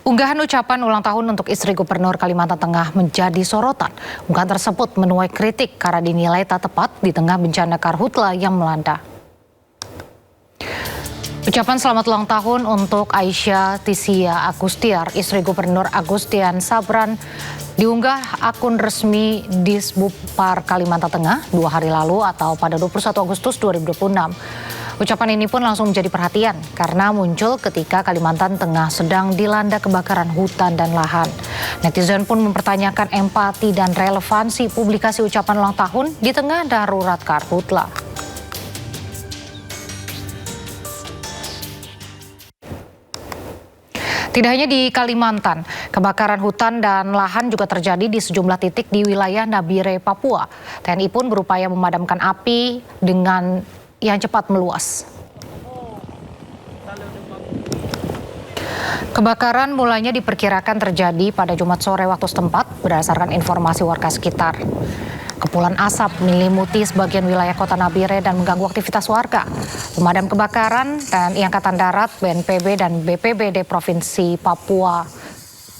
Unggahan ucapan ulang tahun untuk istri Gubernur Kalimantan Tengah menjadi sorotan. Unggahan tersebut menuai kritik karena dinilai tak tepat di tengah bencana karhutla yang melanda. Ucapan selamat ulang tahun untuk Aisyah Tisia Agustiar, istri Gubernur Agustian Sabran, diunggah akun resmi Disbupar Kalimantan Tengah 2 hari lalu atau pada 21 Agustus 2026. Ucapan ini pun langsung menjadi perhatian karena muncul ketika Kalimantan Tengah sedang dilanda kebakaran hutan dan lahan. Netizen pun mempertanyakan empati dan relevansi publikasi ucapan ulang tahun di tengah darurat karhutla. Tidak hanya di Kalimantan, kebakaran hutan dan lahan juga terjadi di sejumlah titik di wilayah Nabire, Papua. TNI pun berupaya memadamkan api dengan yang cepat meluas. Kebakaran mulanya diperkirakan terjadi pada Jumat sore waktu setempat berdasarkan informasi warga sekitar. Kepulan asap menyelimuti sebagian wilayah kota Nabire dan mengganggu aktivitas warga. Pemadam kebakaran TNI Angkatan Darat, BNPB dan BPBD Provinsi Papua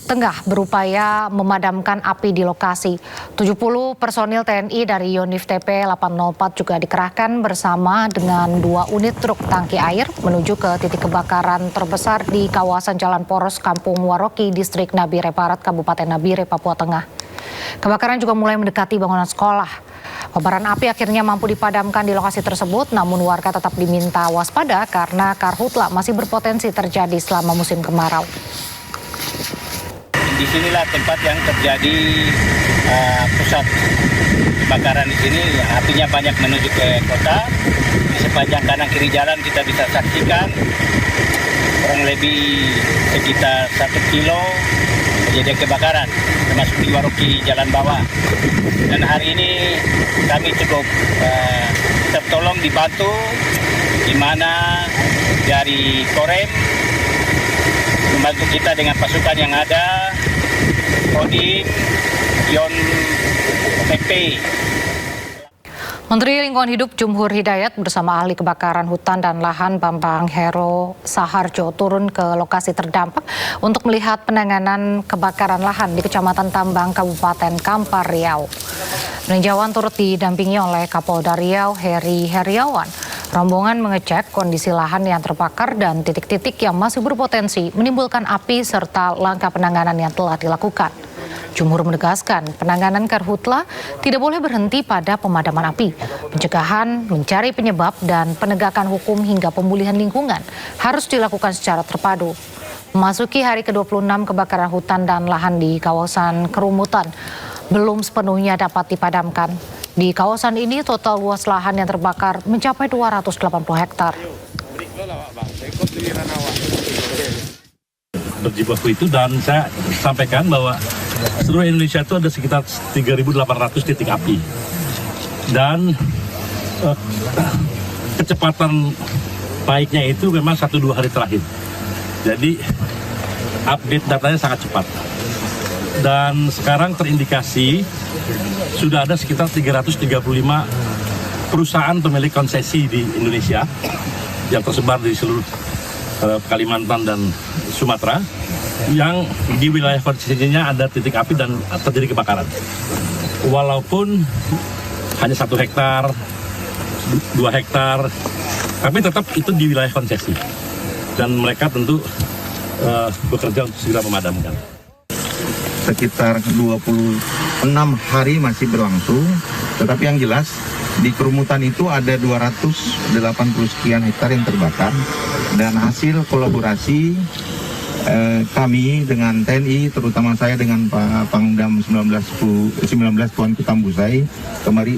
Tengah berupaya memadamkan api di lokasi. 70 personil TNI dari Yonif TP 804 juga dikerahkan bersama dengan 2 unit truk tangki air menuju ke titik kebakaran terbesar di kawasan Jalan Poros Kampung Waroki, Distrik Nabire Barat, Kabupaten Nabire, Papua Tengah. Kebakaran juga mulai mendekati bangunan sekolah. Kobaran api akhirnya mampu dipadamkan di lokasi tersebut, namun warga tetap diminta waspada karena karhutla masih berpotensi terjadi selama musim kemarau. Disinilah tempat yang terjadi pusat kebakaran di sini. Apinya banyak menuju ke kota. Di sepanjang kanan kiri jalan kita bisa saksikan kurang lebih sekitar 1 kilo kejadian kebakaran, termasuk di Waroki Jalan Bawah. Dan hari ini kami cukup tertolong dibantu, di mana dari Korem membantu kita dengan pasukan yang ada, Kodim, Yon PP. Menteri Lingkungan Hidup Jumhur Hidayat bersama ahli kebakaran hutan dan lahan Bambang Hero Saharjo turun ke lokasi terdampak untuk melihat penanganan kebakaran lahan di Kecamatan Tambang, Kabupaten Kampar Riau. Peninjauan turut didampingi oleh Kapolda Riau, Heri Heriawan. Rombongan mengecek kondisi lahan yang terbakar dan titik-titik yang masih berpotensi menimbulkan api serta langkah penanganan yang telah dilakukan. Jumhur menegaskan penanganan karhutla tidak boleh berhenti pada pemadaman api. Pencegahan, mencari penyebab, dan penegakan hukum hingga pemulihan lingkungan harus dilakukan secara terpadu. Memasuki hari ke-26 kebakaran hutan dan lahan di kawasan Kerumutan belum sepenuhnya dapat dipadamkan. Di kawasan ini total luas lahan yang terbakar mencapai 280 hektar. Berjibaku itu, dan saya sampaikan bahwa seluruh Indonesia itu ada sekitar 3.800 titik api. Dan kecepatan baiknya itu memang 1-2 hari terakhir. Jadi update datanya sangat cepat. Dan sekarang terindikasi sudah ada sekitar 335 perusahaan pemilik konsesi di Indonesia yang tersebar di seluruh Kalimantan dan Sumatera, yang di wilayah konsesinya ada titik api dan terjadi kebakaran. Walaupun hanya 1 hektar, 2 hektar, tapi tetap itu di wilayah konsesi. Dan mereka tentu bekerja untuk segera memadamkan. Sekitar 26 hari masih berlangsung, tetapi yang jelas di Kerumutan itu ada 280 sekian hektar yang terbakar, dan hasil kolaborasi kami dengan TNI, terutama saya dengan Pak Pangdam 19 Puan Kutambusai,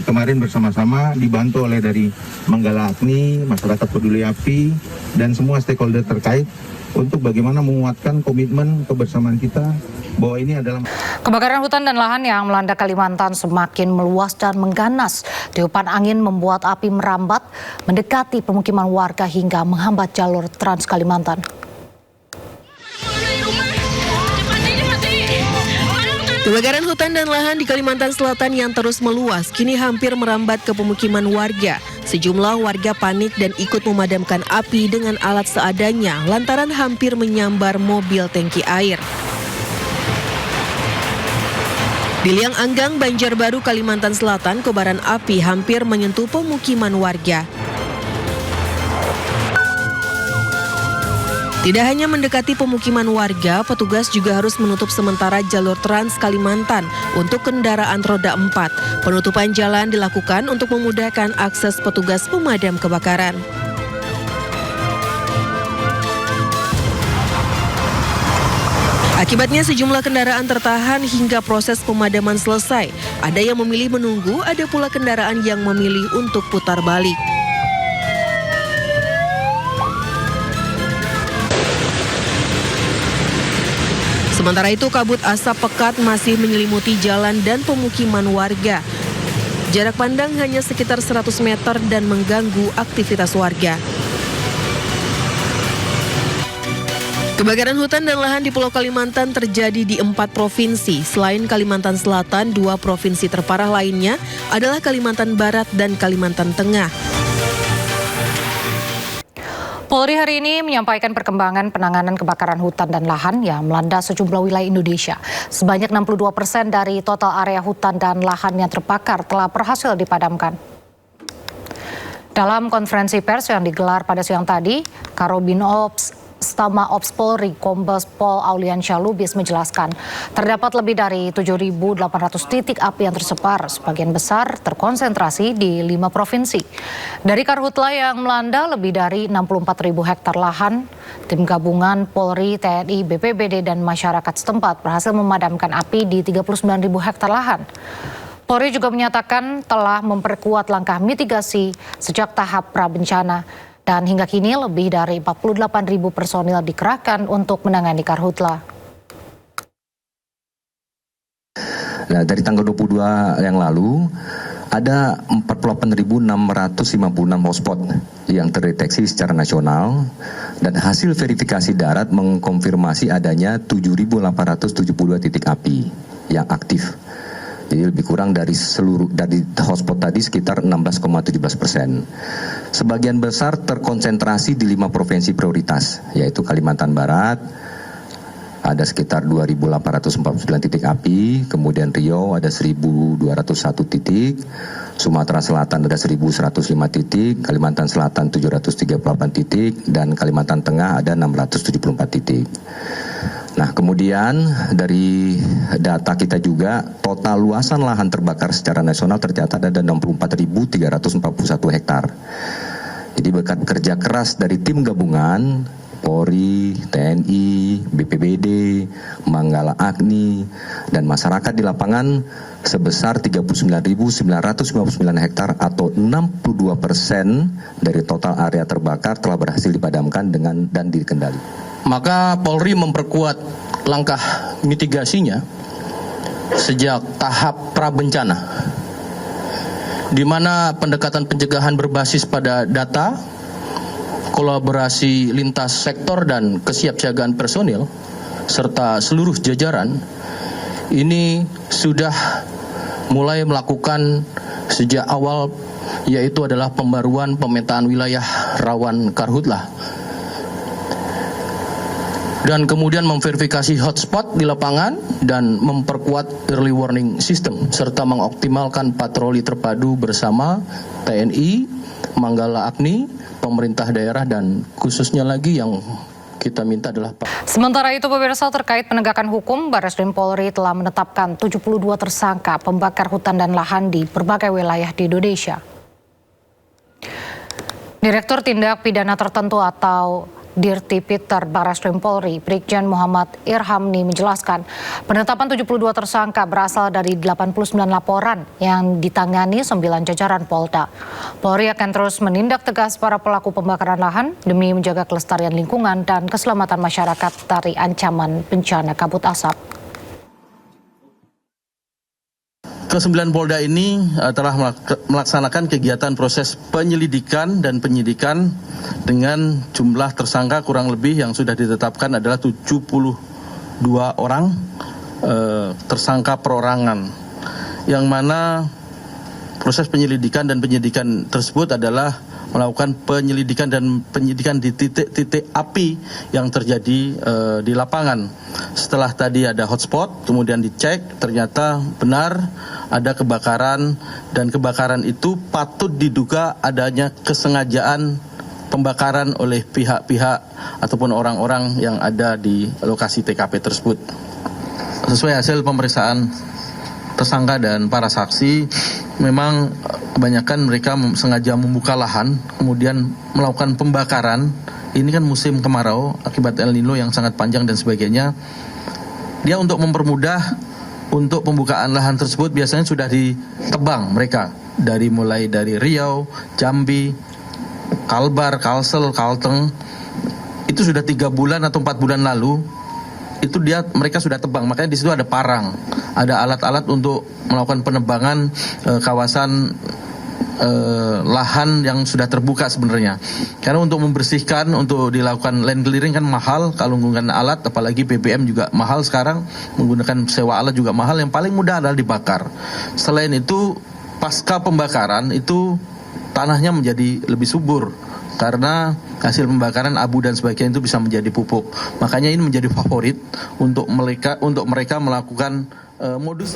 kemarin bersama-sama dibantu oleh dari Manggala Agni, Masyarakat Peduli Api, dan semua stakeholder terkait untuk bagaimana menguatkan komitmen kebersamaan kita bahwa ini adalah... Kebakaran hutan dan lahan yang melanda Kalimantan semakin meluas dan mengganas. Tiupan angin membuat api merambat mendekati pemukiman warga hingga menghambat jalur Trans Kalimantan. Kebakaran hutan dan lahan di Kalimantan Selatan yang terus meluas kini hampir merambat ke pemukiman warga. Sejumlah warga panik dan ikut memadamkan api dengan alat seadanya lantaran hampir menyambar mobil tangki air. Di Liang Anggang, Banjarbaru, Kalimantan Selatan, kobaran api hampir menyentuh pemukiman warga. Tidak hanya mendekati pemukiman warga, petugas juga harus menutup sementara jalur Trans Kalimantan untuk kendaraan roda 4. Penutupan jalan dilakukan untuk memudahkan akses petugas pemadam kebakaran. Akibatnya sejumlah kendaraan tertahan hingga proses pemadaman selesai. Ada yang memilih menunggu, ada pula kendaraan yang memilih untuk putar balik. Sementara itu, kabut asap pekat masih menyelimuti jalan dan pemukiman warga. Jarak pandang hanya sekitar 100 meter dan mengganggu aktivitas warga. Kebakaran hutan dan lahan di Pulau Kalimantan terjadi di 4 provinsi. Selain Kalimantan Selatan, 2 provinsi terparah lainnya adalah Kalimantan Barat dan Kalimantan Tengah. Polri hari ini menyampaikan perkembangan penanganan kebakaran hutan dan lahan yang melanda sejumlah wilayah Indonesia. Sebanyak 62% dari total area hutan dan lahan yang terbakar telah berhasil dipadamkan. Dalam konferensi pers yang digelar pada siang tadi, Karobinops Stama Ops Polri Kombes Pol Auliansyah Lubis menjelaskan terdapat lebih dari 7.800 titik api yang tersebar, sebagian besar terkonsentrasi di 5 provinsi. Dari karhutla yang melanda lebih dari 64.000 hektar lahan, tim gabungan Polri, TNI, BPBD dan masyarakat setempat berhasil memadamkan api di 39.000 hektar lahan. Polri juga menyatakan telah memperkuat langkah mitigasi sejak tahap prabencana. Dan hingga kini lebih dari 48.000 personil dikerahkan untuk menangani karhutla. Nah, dari tanggal 22 yang lalu, ada 48.656 hotspot yang terdeteksi secara nasional dan hasil verifikasi darat mengkonfirmasi adanya 7.872 titik api yang aktif. Jadi lebih kurang dari hotspot tadi sekitar 16,17%. Sebagian besar terkonsentrasi di 5 provinsi prioritas, yaitu Kalimantan Barat, ada sekitar 2.849 titik api, kemudian Riau ada 1.201 titik, Sumatera Selatan ada 1.105 titik, Kalimantan Selatan 738 titik, dan Kalimantan Tengah ada 674 titik. Nah, kemudian dari data kita juga total luasan lahan terbakar secara nasional tercatat ada 64.341 hektar. Jadi berkat kerja keras dari tim gabungan Polri, TNI, BPBD, Manggala Agni, dan masyarakat di lapangan sebesar 39.959 hektar atau 62% dari total area terbakar telah berhasil dipadamkan dan dikendalikan. Maka Polri memperkuat langkah mitigasinya sejak tahap prabencana, di mana pendekatan pencegahan berbasis pada data, kolaborasi lintas sektor dan kesiapsiagaan personil, serta seluruh jajaran, ini sudah mulai melakukan sejak awal, yaitu adalah pembaruan pemetaan wilayah rawan karhutla. Dan kemudian memverifikasi hotspot di lapangan dan memperkuat early warning system serta mengoptimalkan patroli terpadu bersama TNI, Manggala Agni, pemerintah daerah dan khususnya lagi yang kita minta adalah Sementara itu pemirsa, terkait penegakan hukum, Barreskrim Polri telah menetapkan 72 tersangka pembakar hutan dan lahan di berbagai wilayah di Indonesia. Direktur Tindak Pidana Tertentu atau Dirtipiter Barreskrim Polri, Brigjen Muhammad Irhamni menjelaskan, penetapan 72 tersangka berasal dari 89 laporan yang ditangani 9 jajaran Polda. Polri akan terus menindak tegas para pelaku pembakaran lahan demi menjaga kelestarian lingkungan dan keselamatan masyarakat dari ancaman bencana kabut asap. Ke-9 Polda ini telah melaksanakan kegiatan proses penyelidikan dan penyidikan dengan jumlah tersangka kurang lebih yang sudah ditetapkan adalah 72 orang tersangka perorangan, yang mana proses penyelidikan dan penyidikan tersebut adalah melakukan penyelidikan dan penyidikan di titik-titik api yang terjadi di lapangan. Setelah tadi ada hotspot, kemudian dicek, ternyata benar ada kebakaran, dan kebakaran itu patut diduga adanya kesengajaan pembakaran oleh pihak-pihak ataupun orang-orang yang ada di lokasi TKP tersebut. Sesuai hasil pemeriksaan tersangka dan para saksi, memang kebanyakan mereka sengaja membuka lahan, kemudian melakukan pembakaran. Ini kan musim kemarau akibat El Nino yang sangat panjang dan sebagainya. Dia untuk mempermudah untuk pembukaan lahan tersebut biasanya sudah ditebang mereka mulai dari Riau, Jambi, Kalbar, Kalsel, Kalteng. Itu sudah 3 bulan atau 4 bulan lalu. Itu mereka sudah tebang, makanya di situ ada parang, ada alat-alat untuk melakukan penebangan kawasan lahan yang sudah terbuka sebenarnya. Karena untuk membersihkan, untuk dilakukan land clearing kan mahal, kalau menggunakan alat, apalagi BBM juga mahal sekarang, menggunakan sewa alat juga mahal. Yang paling mudah adalah dibakar. Selain itu, pasca pembakaran itu tanahnya menjadi lebih subur, karena hasil pembakaran abu dan sebagainya itu bisa menjadi pupuk. Makanya ini menjadi favorit untuk mereka melakukan modus.